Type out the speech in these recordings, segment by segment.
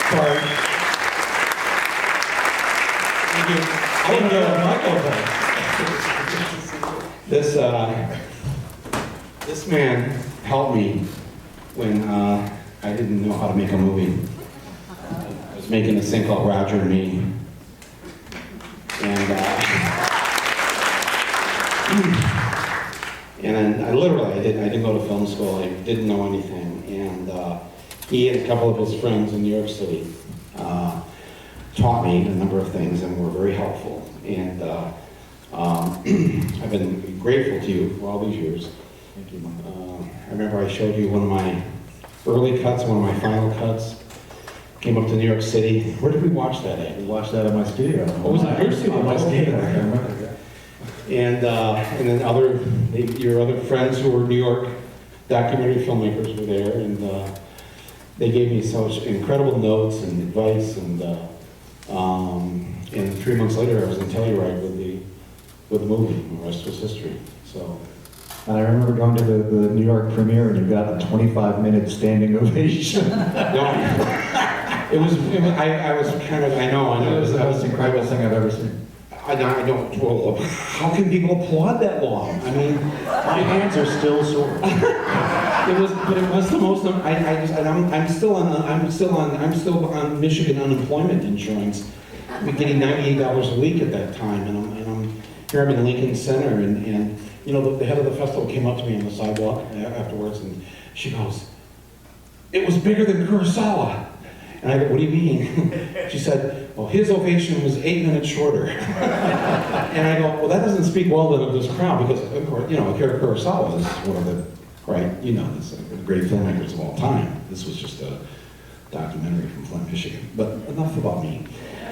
Sorry. Thank you. I didn't know Michael. This man helped me when I didn't know how to make a movie. I was making this thing called Roger and Me. And then I didn't go to film school, I didn't know anything. And he and a couple of his friends in New York City taught me a number of things and were very helpful. And I've been grateful to you for all these years. Thank you. I remember I showed you one of my early cuts, one of my final cuts. Came up to New York City. Where did we watch that at? We watched that at my studio. Oh, was it your studio? My studio. I remember. And then your other friends who were New York documentary filmmakers were there, and they gave me such incredible notes and advice, and 3 months later I was in Telluride with the movie, and the rest was history. So. And I remember going to the New York premiere, and you got a 25-minute standing ovation. No, it was. I was kind of. I know. That was the most incredible thing I've ever seen. I don't. Well, how can people applaud that long? I mean, my hands are still sore. It was the most. I'm still on Michigan unemployment insurance. I'm getting $98 a week at that time, and I'm here. I'm in Lincoln Center, and you know, the head of the festival came up to me on the sidewalk afterwards, and she goes, "It was bigger than Kurosawa." And I go, "What do you mean?" She said, "Well, his ovation was 8 minutes shorter." And I go, "Well, that doesn't speak well then of this crowd, because, of course, you know, Akira Kurosawa is one of the, right, you know, this the great filmmakers of all time. This was just a documentary from Flint, Michigan. But enough about me.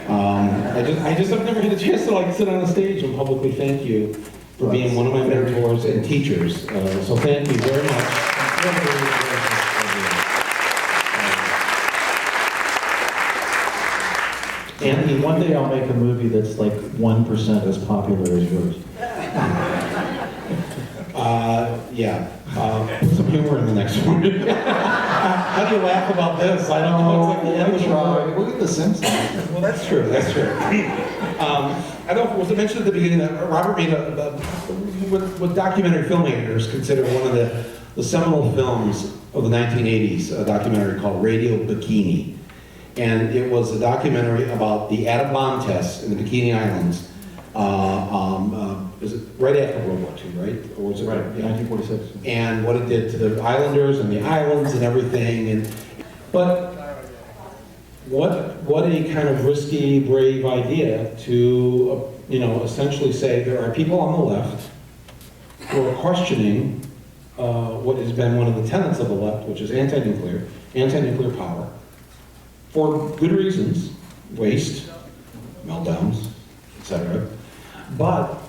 I just have never had a chance to like sit on a stage and publicly thank you for being one of my mentors and teachers. So thank you very much. And one day I'll make a movie that's like 1% as popular as yours. Yeah. Put some humor in the next one. How do you laugh about this? I don't know. It's like the Look at The Simpsons. Well, that's true. That's true. I don't know. Was it mentioned at the beginning that Robert made what documentary filmmakers consider one of the seminal films of the 1980s, a documentary called Radio Bikini. And it was a documentary about the atom bomb tests in the Bikini Islands. Is it right after World War II, right? Or was it Right, yeah. 1946. And what it did to the islanders and the islands and everything. But what a kind of risky, brave idea to essentially say there are people on the left who are questioning what has been one of the tenets of the left, which is anti-nuclear power. For good reasons, waste, meltdowns, etc. But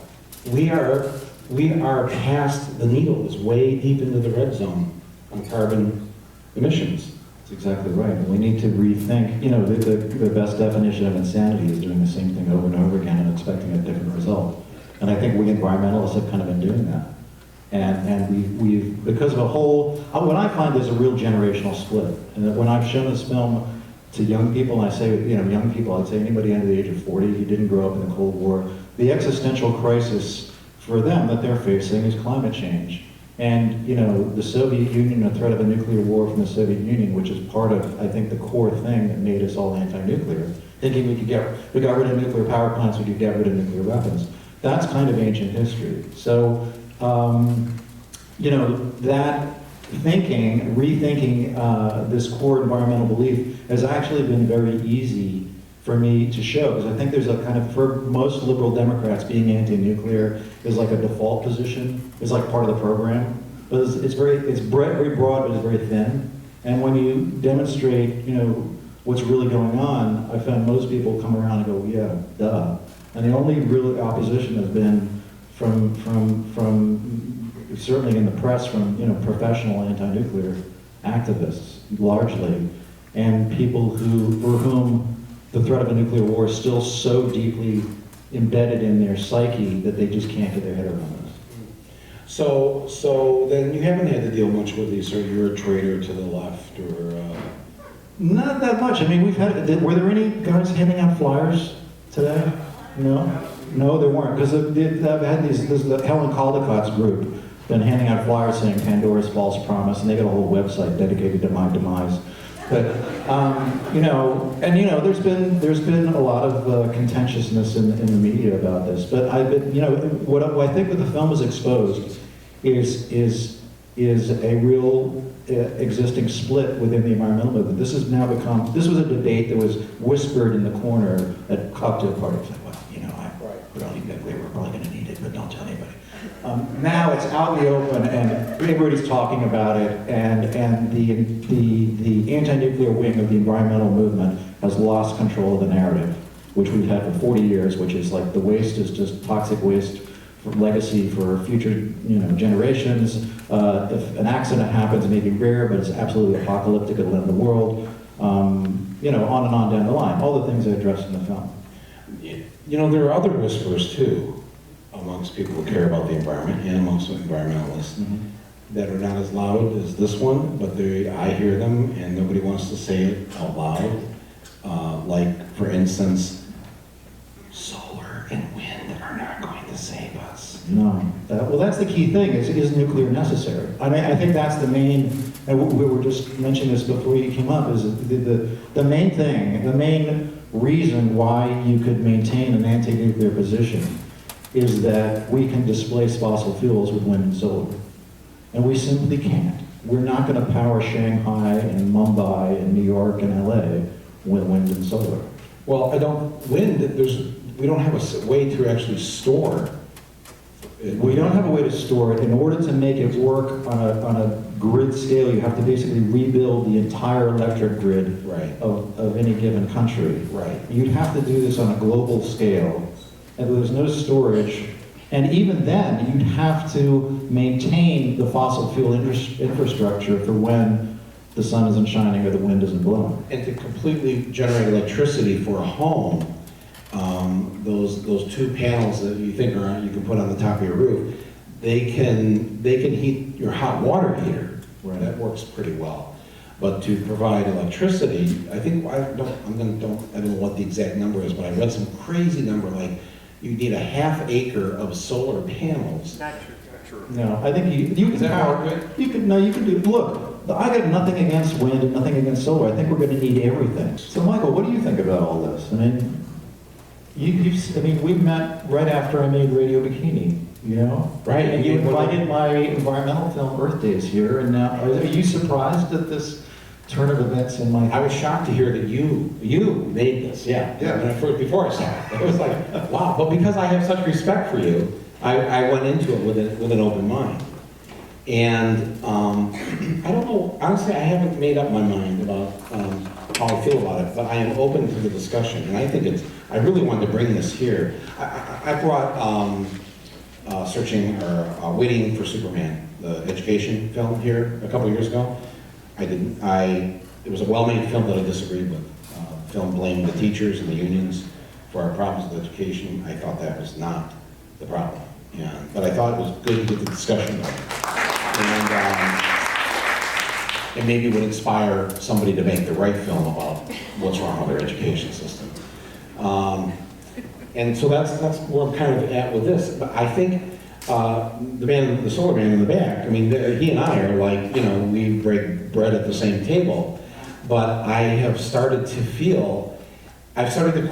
we are past the needle, is way deep into the red zone on carbon emissions. That's exactly right. And we need to rethink, the best definition of insanity is doing the same thing over and over again and expecting a different result. And I think we environmentalists have kind of been doing that. And we've because of what I find there's a real generational split. And that when I've shown this film to young people, and I say, young people, I'd say anybody under the age of 40 who didn't grow up in the Cold War, the existential crisis for them that they're facing is climate change. And, the Soviet Union, the threat of a nuclear war from the Soviet Union, which is part of, I think, the core thing that made us all anti-nuclear, thinking we got rid of nuclear power plants, we could get rid of nuclear weapons. That's kind of ancient history. So, that rethinking this core environmental belief has actually been very easy for me to show, because I think there's a kind of, for most liberal Democrats, being anti-nuclear is like a default position, is like part of the program. But it's very broad, but it's very thin. And when you demonstrate, what's really going on, I found most people come around and go, yeah, duh. And the only real opposition has been from certainly in the press, from professional anti-nuclear activists, largely, and people for whom the threat of a nuclear war is still so deeply embedded in their psyche that they just can't get their head around it. So then you haven't had to deal much with these, or you're a traitor to the left, or Not that much. I mean, were there any guys handing out flyers today? No? No, there weren't. Because I've had the Helen Caldicott's group been handing out flyers saying Pandora's false promise, and they got a whole website dedicated to my demise. But, there's been a lot of contentiousness in the media about this. But what I think what the film has exposed is a real existing split within the environmental movement. This has now become, this was a debate that was whispered in the corner at cocktail parties. Like, well, we were probably going to need it, but don't tell anybody. Now it's out in the open, and everybody's talking about it, and the anti-nuclear wing of the environmental movement has lost control of the narrative, which we've had for 40 years, which is like the waste is just toxic waste for legacy for future generations. If an accident happens, it may be rare, but it's absolutely apocalyptic, it'll end the world. On and on down the line. All the things I addressed in the film. There are other whispers too, amongst people who care about the environment and amongst environmentalists that are not as loud as this one, but I hear them and nobody wants to say it out loud. Like, for instance, solar and wind are not going to save us. No. Well, that's the key thing, is nuclear necessary? I mean, I think that's the main, and we were just mentioning this before you came up, is the main thing, the main reason why you could maintain an anti-nuclear position is that we can displace fossil fuels with wind and solar. And we simply can't. We're not going to power Shanghai and Mumbai and New York and LA with wind and solar. Well, we don't have a way to actually store it. We don't have a way to store it. In order to make it work on a grid scale, you have to basically rebuild the entire electric grid of any given country. Right. You'd have to do this on a global scale, and there's no storage. And even then, you'd have to maintain the fossil fuel infrastructure for when the sun isn't shining or the wind isn't blowing. And to completely generate electricity for a home, those two panels that you think you can put on the top of your roof, they can heat your hot water heater. Right. That works pretty well. But to provide electricity, I don't know what the exact number is, but I read some crazy number like you need a half acre of solar panels. Not true. No, I think you can power. You can do. Look, I got nothing against wind and nothing against solar. I think we're going to need everything. So, Michael, what do you think about all this? I mean, we met right after I made Radio Bikini. Right? And you invited my environmental film Earth Days here, and now are you surprised at this turn of events in my? I was shocked to hear that you made this. Yeah. Before I saw it, it was like, wow. But because I have such respect for you, I went into it with an open mind. And I don't know. Honestly, I haven't made up my mind about how I feel about it, but I am open to the discussion, and I think I really wanted to bring this here. I brought Waiting for Superman, the education film here a couple years ago. It was a well-made film that I disagreed with. The film blamed the teachers and the unions for our problems with education. I thought that was not the problem. But I thought it was good to get the discussion going. And maybe would inspire somebody to make the right film about what's wrong with our education system. And so that's where I'm kind of at with this. But I think the solar man in the back, I mean, he and I are like, we break bread at the same table. But I have started to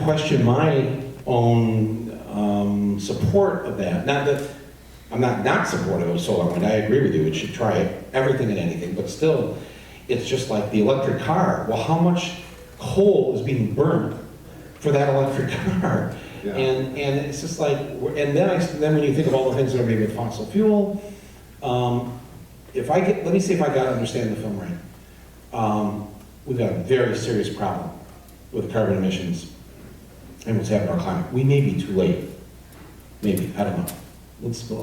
question my own support of that. Not that I'm not supportive of solar wind. I agree with you. It should try everything and anything. But still, it's just like the electric car. Well, how much coal is being burned for that electric car? Yeah. And it's just like, and then when you think of all the things that are made with fossil fuel, let me see if I got to understand the film right. We've got a very serious problem with carbon emissions and what's happening to our climate. We may be too late. Maybe, I don't know.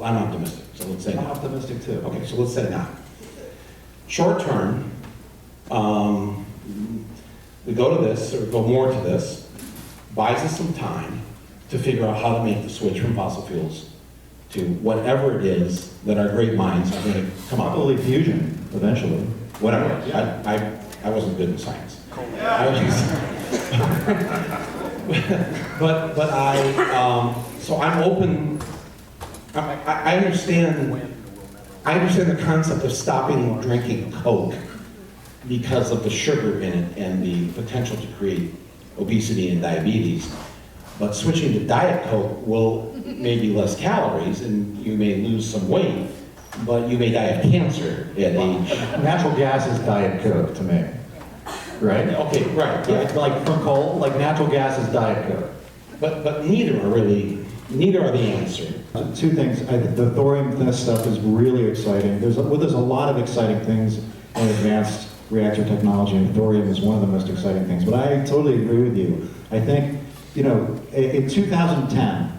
I'm optimistic, so let's say not. I'm optimistic too. Okay, so let's say not. Short term, we go to this, or go more to this, buys us some time to figure out how to make the switch from fossil fuels to whatever it is that our great minds are going to come up with. Probably fusion, eventually. Whatever. Yeah. I wasn't good in science. So I'm open, I understand the concept of stopping drinking Coke because of the sugar in it and the potential to create obesity and diabetes. But switching to Diet Coke will maybe less calories and you may lose some weight, but you may die of cancer at age. Natural gas is Diet Coke to me, right? Okay, right. Yeah, like from coal, like natural gas is Diet Coke. But neither are the answer. Two things. The thorium stuff is really exciting. There's a lot of exciting things in advanced reactor technology, and thorium is one of the most exciting things. But I totally agree with you. I think, in 2010,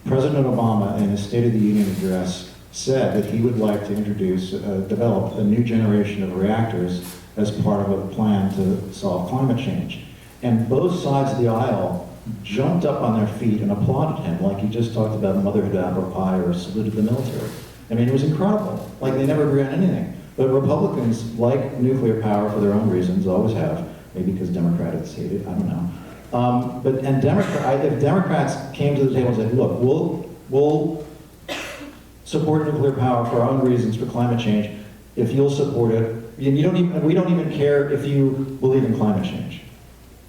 President Obama, in his State of the Union address, said that he would like to develop a new generation of reactors as part of a plan to solve climate change. And both sides of the aisle jumped up on their feet and applauded him, like he just talked about motherhood apple pie or saluted the military. I mean, it was incredible. Like, they never agree on anything. But Republicans like nuclear power for their own reasons, always have. Maybe because Democrats hate it, I don't know. If Democrats came to the table and said, look, we'll support nuclear power for our own reasons for climate change, if you'll support it, we don't even care if you believe in climate change.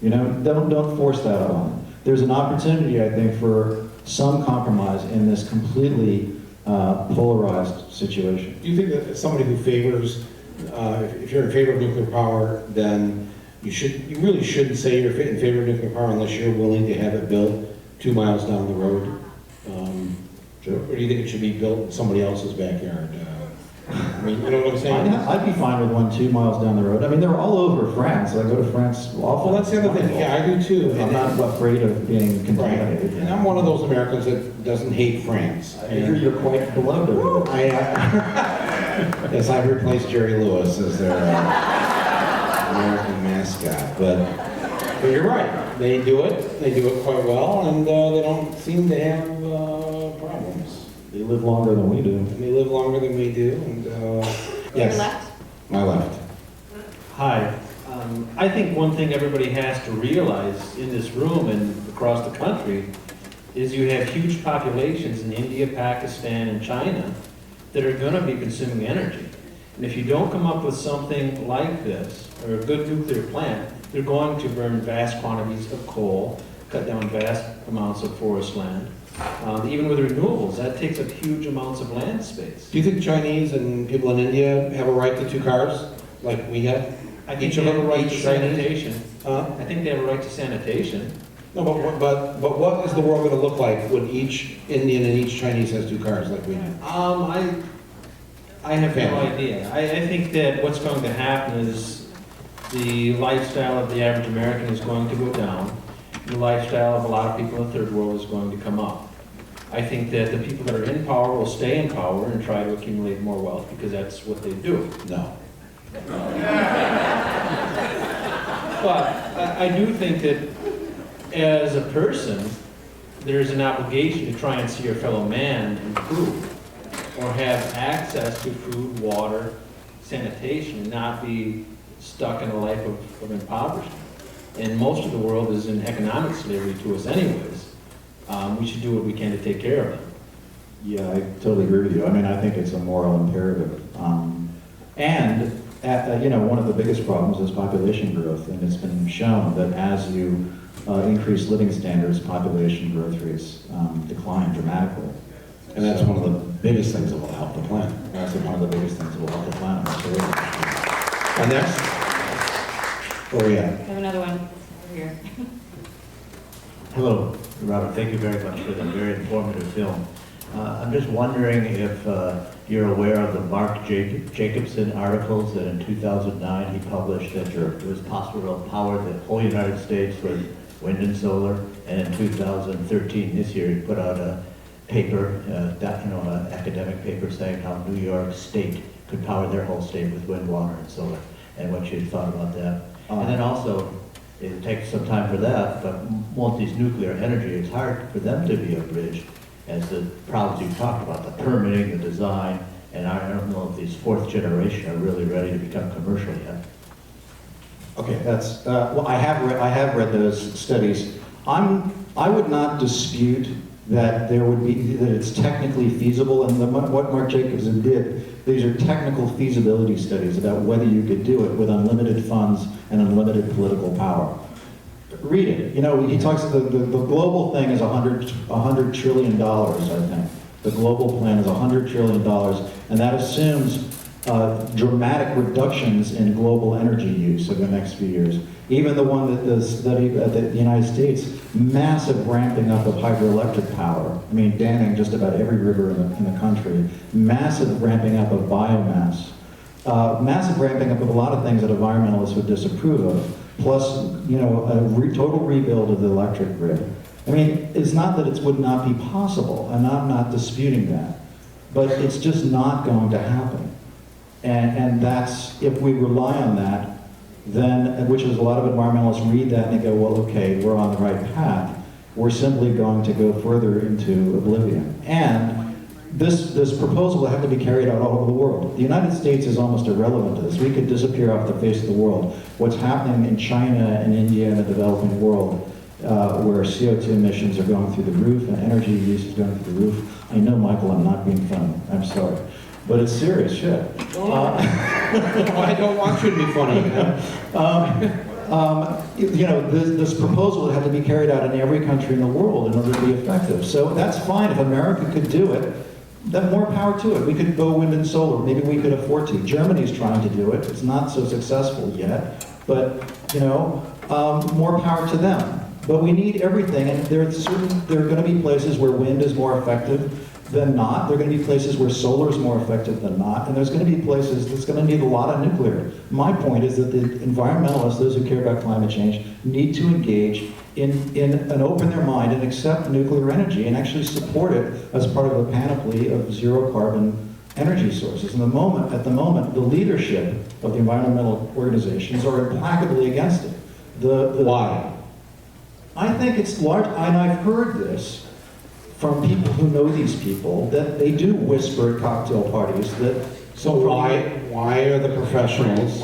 Don't force that on them. There's an opportunity, I think, for some compromise in this completely polarized situation. Do you think that somebody who favors, if you're in favor of nuclear power, then you really shouldn't say you're in favor of nuclear power unless you're willing to have it built 2 miles down the road? Or do you think it should be built in somebody else's backyard? I mean, you know what I'm saying? I'd be fine with one 2 miles down the road. I mean, they're all over France. I go to France often. Well, that's the other thing. Yeah, I do too. I'm not afraid of being contaminated. Right. And I'm one of those Americans that doesn't hate France. I hear you're quite beloved over there. Yes, I've replaced Jerry Lewis as their American mascot. But you're right. They do it. They do it quite well, and they don't seem to have problems. They live longer than we do. And they live longer than we do. And yes, Your left? My left. Hi. I think one thing everybody has to realize in this room and across the country is you have huge populations in India, Pakistan, and China that are going to be consuming energy. And if you don't come up with something like this, or a good nuclear plant, they're going to burn vast quantities of coal, cut down vast amounts of forest land. Even with renewables, that takes up huge amounts of land space. Do you think Chinese and people in India have a right to 2 cars, like we have? I think Each they of have them a right to each sanitation. Huh? I think they have a right to sanitation. No, but what is the world going to look like when each Indian and each Chinese has 2 cars, like we do? I have no Family. idea. I think that what's going to happen is the lifestyle of the average American is going to go down. The lifestyle of a lot of people in the third world is going to come up. I think that the people that are in power will stay in power and try to accumulate more wealth because that's what they do. No. But I do think that as a person, there's an obligation to try and see your fellow man improve or have access to food, water, sanitation, and not be stuck in a life of impoverishment. And most of the world is in economic slavery to us anyways. We should do what we can to take care of them. Yeah, I totally agree with you. I mean, I think it's a moral imperative. One of the biggest problems is population growth, and it's been shown that as you increase living standards, population growth rates decline dramatically. And that's one of the biggest things that will help the planet. That's one of the biggest things that will help the planet. Absolutely. And next? Where are we I at? have another one over here. Hello, Robert. Thank you very much for the very informative film. I'm just wondering if you're aware of the Mark Jacobson articles that in 2009 he published that it was possible to power the whole United States with wind and solar, and in 2013, this year, he put out a paper, an academic paper saying how New York State could power their whole state with wind, water, and solar, and what you thought about that. And then also, it takes some time for that, but multi-nuclear energy, it's hard for them to be a bridge as the problems you talked about, the permitting, the design, and I don't know if these 4th generation are really ready to become commercial yet. Okay, that's, well, I have read those studies. I would not dispute that there would be, that it's technically feasible, and what Mark Jacobson did, these are technical feasibility studies about whether you could do it with unlimited funds and unlimited political power. Read it. You know, he talks, the global thing is $100 trillion, I think. The global plan is $100 trillion, and that assumes dramatic reductions in global energy use over the next few years. Even the one that the study at the United States, massive ramping up of hydroelectric power. I mean, damming just about every river in the country. Massive ramping up of biomass. Massive ramping up of a lot of things that environmentalists would disapprove of. Plus, you know, a total rebuild of the electric grid. I mean, it's not that it would not be possible, and I'm not disputing that, but it's just not going to happen. And that's, if we rely on that, then, which is a lot of environmentalists read that and they go, well, okay, we're on the right path. We're simply going to go further into oblivion. And this proposal will have to be carried out all over the world. The United States is almost irrelevant to this. We could disappear off the face of the world. What's happening in China and India and the developing world, where CO2 emissions are going through the roof and energy use is going through the roof. I know, Michael, I'm not being funny. I'm sorry. But it's serious shit. I don't want you to be funny. You know, this proposal would have to be carried out in every country in the world in order to be effective. So that's fine. If America could do it, then more power to it. We could go wind and solar. Maybe we could afford to. Germany's trying to do it. It's not so successful yet. But, you know, more power to them. But we need everything. And there are going to be places where wind is more effective than not. There are going to be places where solar is more effective than not, and there's going to be places that's going to need a lot of nuclear. My point is that the environmentalists, those who care about climate change, need to engage in and open their mind and accept nuclear energy and actually support it as part of a panoply of zero carbon energy sources. And at the moment, the leadership of the environmental organizations are implacably against it. Why? I think it's large, and I've heard this from people who know these people, that they do whisper at cocktail parties that... So why are the professionals?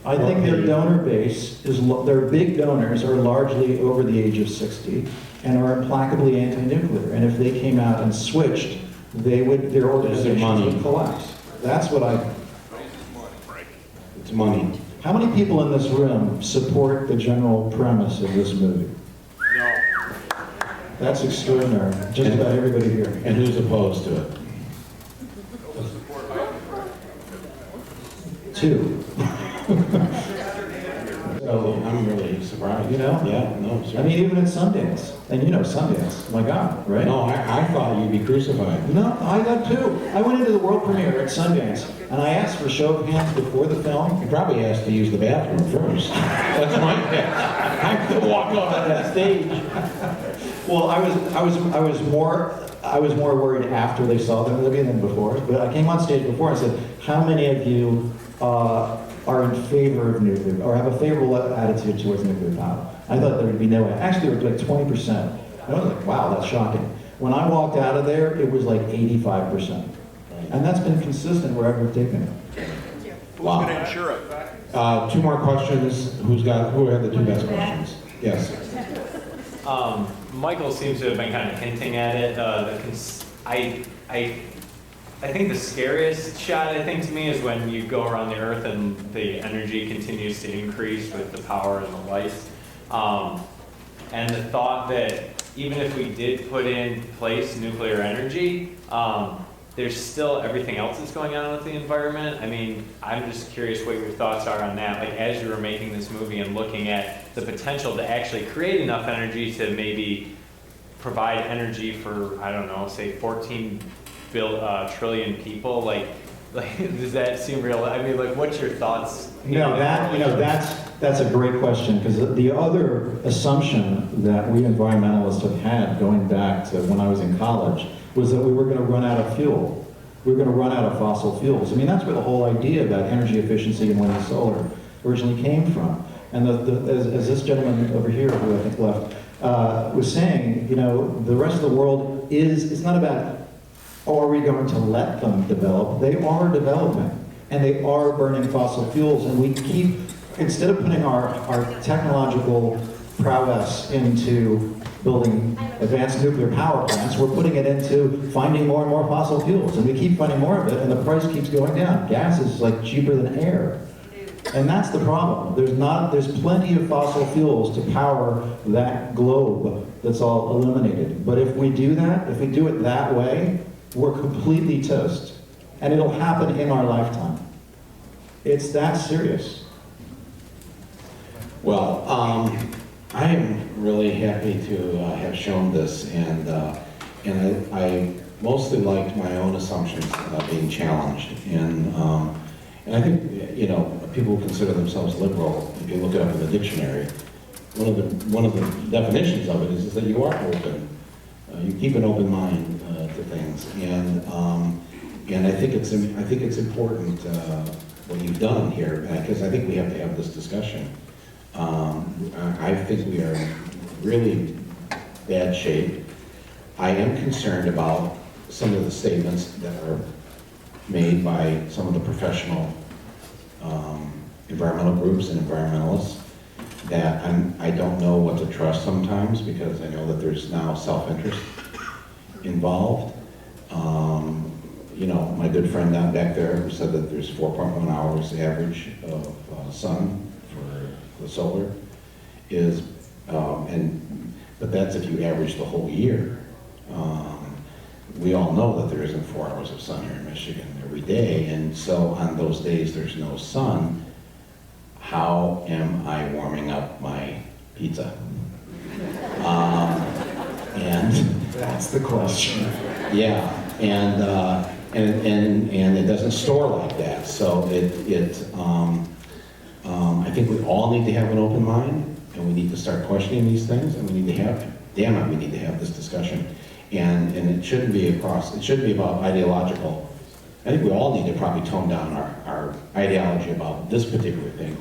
I think their donor base is, their big donors are largely over the age of 60 and are implacably anti-nuclear. And if they came out and switched, their organizations would collapse. That's what It's money. How many people in this room support the general premise of this movie? That's extraordinary. Just about everybody here. And who's opposed to it? 2. So I'm really surprised. You know? Yeah, no, I mean, even at Sundance. And you know Sundance, my God, right? No, I thought you'd be crucified. No, I got 2. I went into the world premiere at Sundance, and I asked for a show of hands before the film. You probably asked to use the bathroom first. That's my guess. I could walk off of that stage. Well, I was more worried after they saw the movie than before. But I came on stage before and said, "How many of you are in favor of nuclear or have a favorable attitude towards nuclear power?" I thought there would be no way. Actually, it was like 20%. And I was like, "Wow, that's shocking." When I walked out of there, it was like 85%, and that's been consistent wherever I've taken it. Wow. Who's going to insure it? 2 more questions. Who have the 2 best questions? Yes. Michael seems to have been kind of hinting at it. I think the scariest shot, I think, to me is when you go around the Earth and the energy continues to increase with the power and the lights. And the thought that even if we did put in place nuclear energy, there's still everything else that's going on with the environment. I mean, I'm just curious what your thoughts are on that. Like, as you were making this movie and looking at the potential to actually create enough energy to maybe provide energy for, I don't know, say 14 trillion people, like does that seem real? I mean, like, what's your thoughts? No, that's a great question, because the other assumption that we environmentalists have had going back to when I was in college was that we were going to run out of fuel. We were going to run out of fossil fuels. I mean, that's where the whole idea about energy efficiency and wind and solar originally came from. And as this gentleman over here, who I think left, was saying, you know, the rest of the world it's not about, are we going to let them develop? They are developing, and they are burning fossil fuels, and we keep instead of putting our technological prowess into building advanced nuclear power plants, we're putting it into finding more and more fossil fuels. And we keep finding more of it, and the price keeps going down. Gas is like cheaper than air. And that's the problem. There's plenty of fossil fuels to power that globe that's all illuminated. But if we do that, if we do it that way, we're completely toast. And it'll happen in our lifetime. It's that serious. Well, I am really happy to have shown this, and I mostly liked my own assumptions being challenged. And I think, you know, people who consider themselves liberal, if you look it up in the dictionary, one of the definitions of it is that you are open. You keep an open mind to things, and I think it's important what you've done here, because I think we have to have this discussion. I think we are in really bad shape. I am concerned about some of the statements that are made by some of the professional environmental groups and environmentalists that I don't know what to trust sometimes, because I know that there's now self-interest involved. You know, my good friend down back there who said that there's 4.1 hours average of sun for the solar is, but that's if you average the whole year. We all know that there isn't 4 hours of sun here in Michigan every day, and so on those days there's no sun. How am I warming up my pizza? And That's the question. yeah, and it doesn't store like that. So I think we all need to have an open mind, and we need to start questioning these things, and we need to have, damn it, we need to have this discussion. And it shouldn't be it shouldn't be about ideological. I think we all need to probably tone down our ideology about this particular thing.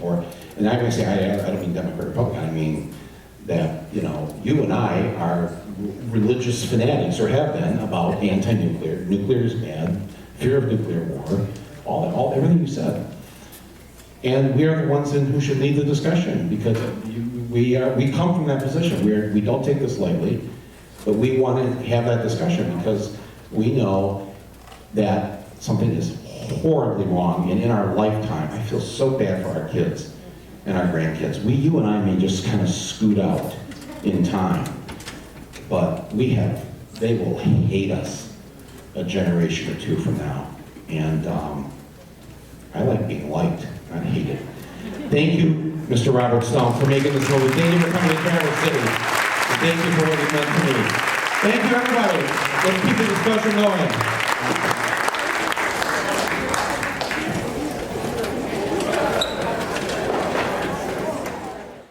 And I'm going to say, I don't mean Democrat or Republican, I mean that, you know, you and I are religious fanatics, or have been, about anti-nuclear. Nuclear is bad, fear of nuclear war, everything you said. And we are the ones who should lead the discussion, because we come from that position. We don't take this lightly, but we want to have that discussion because we know that something is horribly wrong, and in our lifetime, I feel so bad for our kids and our grandkids. You and I may just kind of scoot out in time, but they will hate us a generation or two from now. And I like being liked, not hated. Thank you, Mr. Robert Stone, for making this movie. Thank you for coming to Traverse City. And thank you for what you meant to me. Thank you, everybody. Let's keep the discussion going.